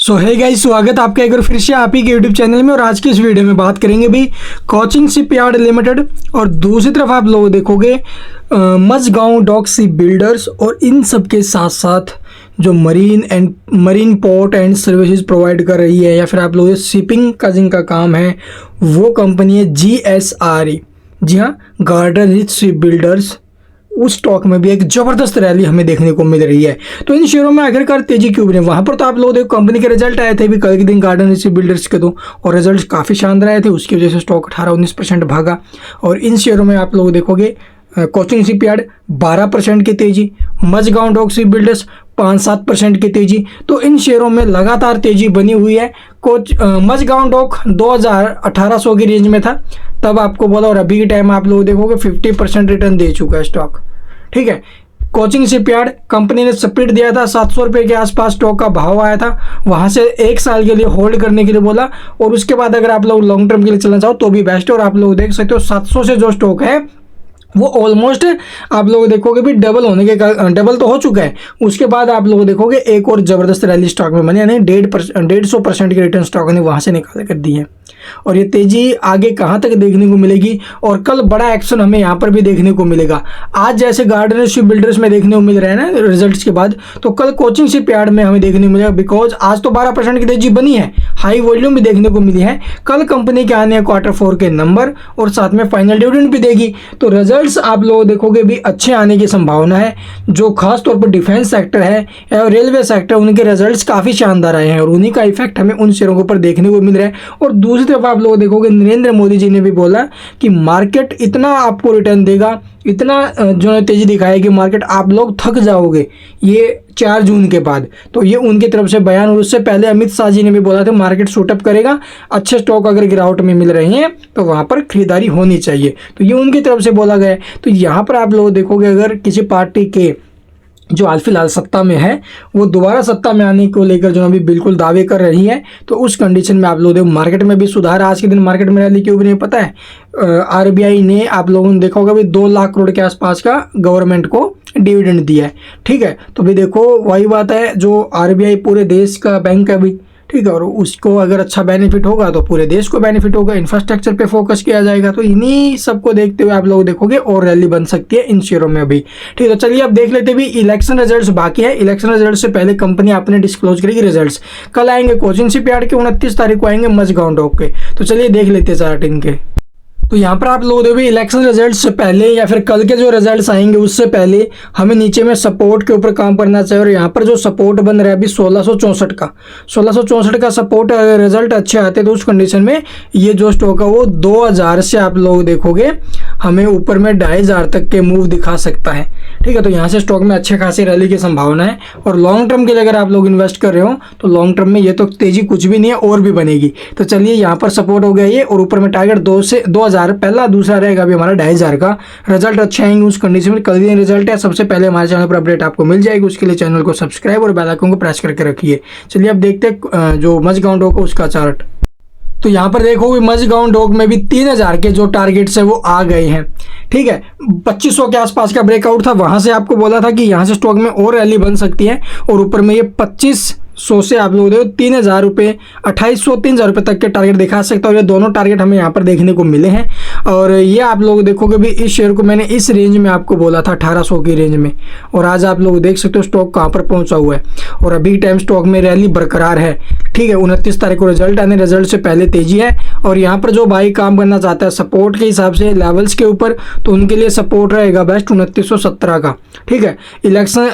सो hey guys, स्वागत है आपका एक बार फिर से आप ही के यूट्यूब चैनल में। और आज की इस वीडियो में बात करेंगे भी कोचिन शिपयार्ड लिमिटेड और दूसरी तरफ आप लोग देखोगे मझगांव डॉक शिप बिल्डर्स। और इन सब के साथ साथ जो marine port and services provide कर रही है या फिर आप लोग शिपिंग का जिनका काम है वो कंपनी है GSRE। जी हाँ, गार्डन रिच शिप बिल्डर्स। उस स्टॉक में भी एक जबरदस्त रैली हमें देखने को मिल रही है। तो इन शेयरों में आखिरकार तेजी क्यों बनी? वहां पर तो आप लोग देखो कंपनी के रिजल्ट आए थे भी कल के दिन गार्डन रिच बिल्डर्स के तो, और रिजल्ट काफ़ी शानदार आए थे। उसकी वजह से स्टॉक 18-19% भागा। और इन शेयरों में आप लोग देखोगे कोचिन शिपयार्ड 12% की तेजी, मझगांव डॉक शिप बिल्डर्स 5-7% की तेजी। तो इन शेयरों में लगातार तेजी बनी हुई है। मझगांव डॉक 2800 की रेंज में था तब आपको बोला, और अभी के टाइम आप लोग देखोगे 50% रिटर्न दे चुका है स्टॉक। ठीक है, कोचिन शिपयार्ड कंपनी ने स्प्लिट दिया था, 700 रुपये के आसपास स्टॉक का भाव आया था। वहां से 1 साल के लिए होल्ड करने के लिए बोला, और उसके बाद अगर आप लोग लॉन्ग टर्म के लिए चलना चाहो तो भी बेस्ट है। और आप लोग देख सकते हो 700 से जो स्टॉक है वो ऑलमोस्ट आप लोग देखोगे भी डबल तो हो चुका है। उसके बाद आप लोग देखोगे एक और जबरदस्त रैली स्टॉक में बनी, यानी 150% की रिटर्न स्टॉक ने वहां से निकाल कर दी है। और ये तेजी आगे कहां तक देखने को मिलेगी, और कल बड़ा एक्शन हमें यहाँ पर भी देखने को मिलेगा। आज जैसे गार्डन शिप बिल्डर्स में देखने को मिल रहा है ना रिजल्ट्स के बाद, तो कल कोचिन शिपयार्ड में हमें देखने को मिलेगा। बिकॉज आज तो 12% की तेजी बनी है, हाई वॉल्यूम भी देखने को मिली है। कल कंपनी के आने Q4 के नंबर और साथ में फाइनल डिविडेंड भी देगी, तो रिजल्ट आप लोग देखोगे भी अच्छे आने की संभावना है। जो खास तौर पर डिफेंस सेक्टर है या रेलवे सेक्टर, उनके रिजल्ट्स काफी शानदार आए हैं और उन्हीं का इफेक्ट हमें उन शेयरों के ऊपर देखने को मिल रहा है। और दूसरी तरफ आप लोग देखोगे नरेंद्र मोदी जी ने भी बोला कि मार्केट इतना आपको रिटर्न देगा, इतना जो तेजी दिखाएगी मार्केट, आप लोग थक जाओगे ये 4 जून के बाद। तो ये उनकी तरफ से बयान। और उससे पहले अमित शाह जी ने भी बोला था मार्केट शूटअप करेगा, अच्छे स्टॉक अगर गिरावट में मिल रहे हैं तो वहां पर खरीदारी होनी चाहिए। तो ये उनकी तरफ से बोला गया है। तो यहाँ पर आप लोग देखोगे अगर किसी पार्टी के जो हाल फिलहाल सत्ता में है वो दोबारा सत्ता में आने को लेकर जो अभी बिल्कुल दावे कर रही है, तो उस कंडीशन में आप लोग देखो मार्केट में भी सुधार। आज के दिन मार्केट में रैली क्यों भी नहीं पता है, RBI ने आप लोगों ने देखा होगा भी 2 लाख करोड़ के आसपास का गवर्नमेंट को डिविडेंड दिया है। ठीक है, तो भी देखो वही बात है, जो RBI पूरे देश का बैंक है भी, ठीक है, और उसको अगर अच्छा बेनिफिट होगा तो पूरे देश को बेनिफिट होगा। इंफ्रास्ट्रक्चर पे फोकस किया जाएगा। तो इन्हीं सबको देखते हुए आप लोग देखोगे और रैली बन सकती है इन शेयरों में भी। ठीक है, तो चलिए अब देख लेते भी इलेक्शन रिजल्ट्स बाकी है। इलेक्शन रिजल्ट से पहले कंपनी आपने डिस्क्लोज करेगी रिजल्ट्स। कल आएंगे कोचिन शिपयार्ड के, 29 तारीख को आएंगे मझगांव डॉक के। तो चलिए देख लेते हैं चार्ट इनके। तो यहाँ पर आप लोग देखो इलेक्शन रिजल्ट से पहले या फिर कल के जो रिजल्ट्स आएंगे उससे पहले हमें नीचे में सपोर्ट के ऊपर काम करना चाहिए। और यहाँ पर जो सपोर्ट बन रहा है अभी 1664 का सपोर्ट, अगर रिजल्ट अच्छे आते तो उस कंडीशन में ये जो स्टॉक है वो 2000 से आप लोग देखोगे हमें ऊपर में 2500 तक के मूव दिखा सकता है। ठीक है, तो यहाँ से स्टॉक में अच्छे खासी रैली की संभावना है। और लॉन्ग टर्म के लिए अगर आप लोग इन्वेस्ट कर रहे हो तो लॉन्ग टर्म में ये तो तेजी कुछ भी नहीं है और भी बनेगी। तो चलिए यहाँ पर सपोर्ट हो गया ये, और ऊपर में टारगेट 2000 पहला, दूसरा रहेगा अभी हमारा 2500 का। रिजल्ट अच्छे आएंगे उस कंडीशन में। कल दिन रिजल्ट है, सबसे पहले हमारे चैनल पर अपडेट आपको मिल जाएगी। उसके लिए चैनल को सब्सक्राइब और बेल आइकन को प्रेस करके रखिए। चलिए अब देखते हैं जो मझगांव डॉक है उसका चार्ट। तो यहाँ पर देखो मझगांव डॉक में भी 3000 के जो टारगेट्स है वो आ गए हैं। ठीक है, 2500 के आसपास का ब्रेकआउट था, वहां से आपको बोला था कि यहाँ से स्टॉक में और रैली बन सकती है। और ऊपर में ये 2500 से आप लोग देखो 3000 रुपये, 2800, 3000 रुपये तक के टारगेट दिखा सकता है। और ये दोनों टारगेट हमें यहाँ पर देखने को मिले हैं। और ये आप लोग देखोगे भी इस शेयर को मैंने इस रेंज में आपको बोला था 1800 की रेंज में, और आज आप लोग देख सकते हो स्टॉक कहाँ पर पहुंचा हुआ है। और अभी टाइम स्टॉक में रैली बरकरार है। ठीक है, 29 तारीख को रिजल्ट आने, रिजल्ट से पहले तेजी है। और यहाँ पर जो भाई काम करना चाहता है सपोर्ट के हिसाब से लेवल्स के ऊपर, तो उनके लिए सपोर्ट रहेगा बेस्ट 2917 का। ठीक है, इलेक्शन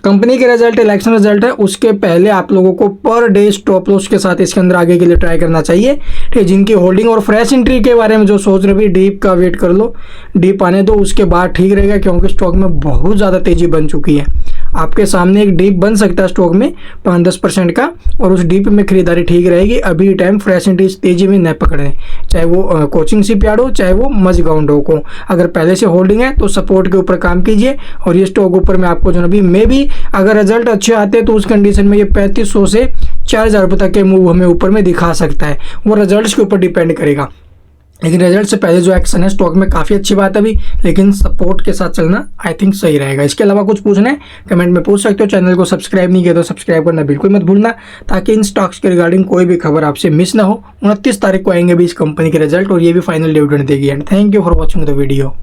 कंपनी के रिजल्ट, इलेक्शन रिजल्ट है, उसके पहले आप लोगों को पर डे स्टॉप लॉस के साथ इसके अंदर आगे के लिए ट्राई करना चाहिए। ठीक है, जिनकी होल्डिंग और फ्रेश एंट्री के बारे में जो सोच रहे डीप का वेट कर लो, डीप आने दो, उसके बाद ठीक रहेगा। क्योंकि स्टॉक में बहुत ज़्यादा तेजी बन चुकी है। आपके सामने एक डीप बन सकता है स्टॉक में 5-10% का, और उस डीप में खरीदारी ठीक रहेगी। अभी टाइम फ्रेश एंट्री तेजी में न पकड़े, चाहे वो कोचिन शिपयार्ड हो चाहे वो मझगांव डॉक हो। अगर पहले से होल्डिंग है तो सपोर्ट के ऊपर काम कीजिए। और ये स्टॉक ऊपर में आपको जो अभी मे भी अगर रिजल्ट अच्छे आते हैं तो उस कंडीशन में ये 3500 से 4000 रुपये तक के मूव हमें ऊपर में दिखा सकता है। वो रिजल्ट्स के ऊपर डिपेंड करेगा। लेकिन रिजल्ट से पहले जो एक्शन है स्टॉक में काफ़ी अच्छी बात है अभी, लेकिन सपोर्ट के साथ चलना आई थिंक सही रहेगा। इसके अलावा कुछ पूछना है कमेंट में पूछ सकते हो। चैनल को सब्सक्राइब नहीं किया तो सब्सक्राइब करना बिल्कुल मत भूलना, ताकि इन स्टॉक्स के रिगार्डिंग कोई भी खबर आपसे मिस ना हो। 29 तारीख को आएंगे अभी इस कंपनी के रिजल्ट और ये भी फाइनल डिविडेंड देगी। And thank you for watching the video.